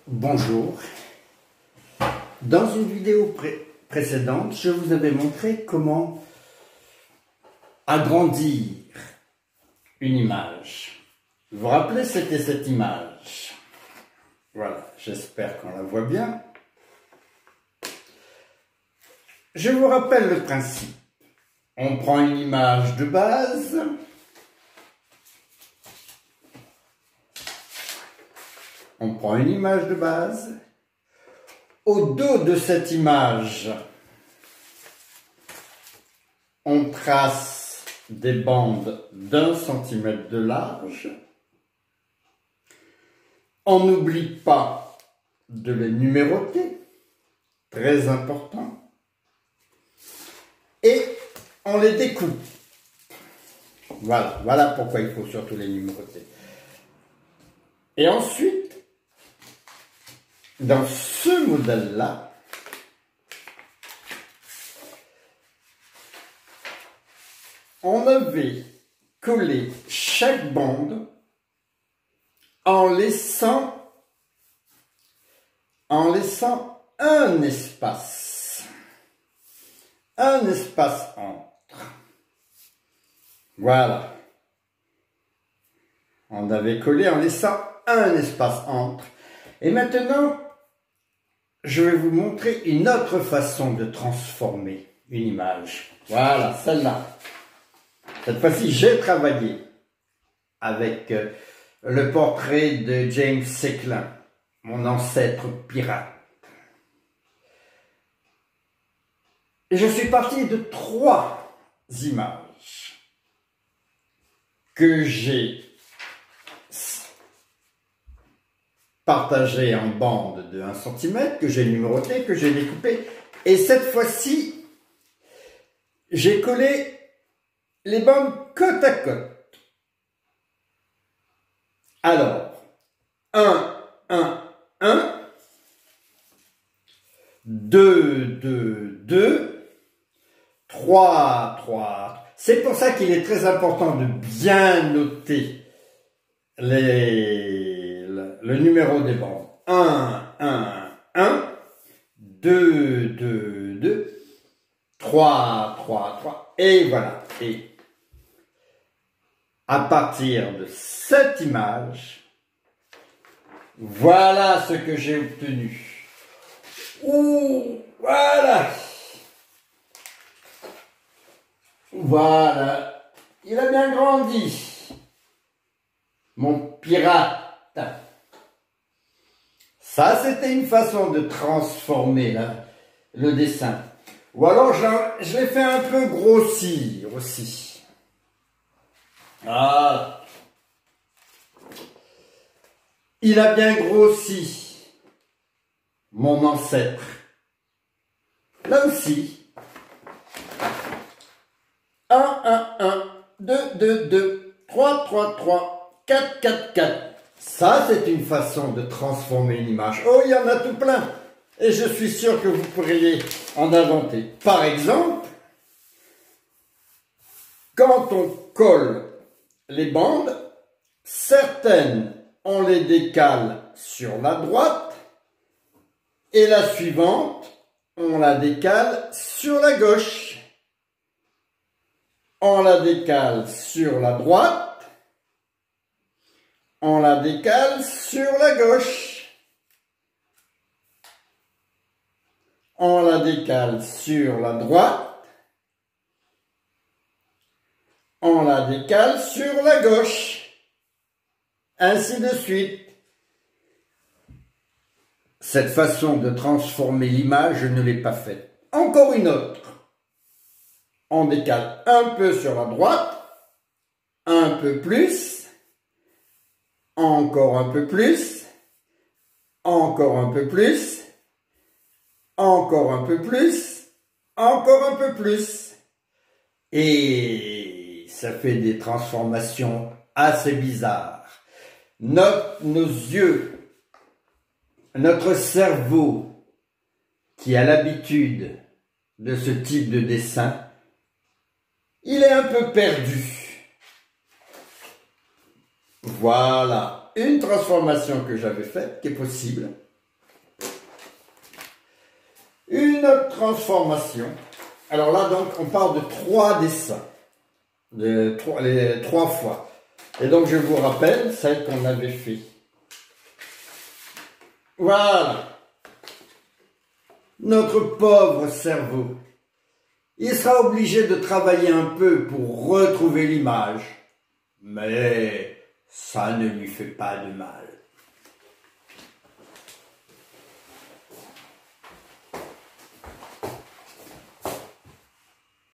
Bonjour. Dans une vidéo précédente, je vous avais montré comment agrandir une image. Vous vous rappelez, c'était cette image. Voilà, j'espère qu'on la voit bien. Je vous rappelle le principe. On prend une image de base. On prend une image de base. Au dos de cette image, on trace des bandes d'1 cm de large. On n'oublie pas de les numéroter, très important. Et on les découpe. Voilà pourquoi il faut surtout les numéroter. Et ensuite, dans ce modèle-là, on avait collé chaque bande en laissant un espace entre. Voilà. On avait collé en laissant un espace entre. Et maintenant, je vais vous montrer une autre façon de transformer une image. Voilà, celle-là. Cette fois-ci, j'ai travaillé avec le portrait de James Secklin, mon ancêtre pirate. Et je suis parti de 3 images que j'ai partagées en bandes de 1 cm, que j'ai numérotées, que j'ai découpées. Et cette fois-ci, j'ai collé les bandes côte à côte. Alors, 1, 1, 1, 2, 2, 2, 3, 3. C'est pour ça qu'il est très important de bien noter le numéro des bandes. 1, 1, 1, 2, 2, 2, 3, 3, 3, et voilà. Et à partir de cette image, voilà ce que j'ai obtenu. Ouh, voilà. Voilà. Il a bien grandi, mon pirate. Ça, c'était une façon de transformer le dessin. Ou alors, je l'ai fait un peu grossir aussi. Ah. Il a bien grossi, mon ancêtre. Là aussi. 1, 1, 1, 2, 2, 2, 3, 3, 3, 4, 4, 4. Ça, c'est une façon de transformer une image. Oh, il y en a tout plein. Et je suis sûr que vous pourriez en inventer. Par exemple, quand on colle les bandes, certaines, on les décale sur la droite et la suivante, on la décale sur la gauche. On la décale sur la droite. On la décale sur la gauche. On la décale sur la droite. On la décale sur la gauche. Ainsi de suite. Cette façon de transformer l'image, je ne l'ai pas faite. Encore une autre. On décale un peu sur la droite, un peu plus, encore un peu plus, encore un peu plus, encore un peu plus, encore un peu plus. Et ça fait des transformations assez bizarres. Nos yeux, notre cerveau, qui a l'habitude de ce type de dessin, il est un peu perdu. Voilà, une transformation que j'avais faite, qui est possible. Une autre transformation. Alors là, donc, on parle de 3 dessins. Les 3 fois. Et donc, je vous rappelle celle qu'on avait fait. Voilà. Notre pauvre cerveau. Il sera obligé de travailler un peu pour retrouver l'image. Mais ça ne lui fait pas de mal.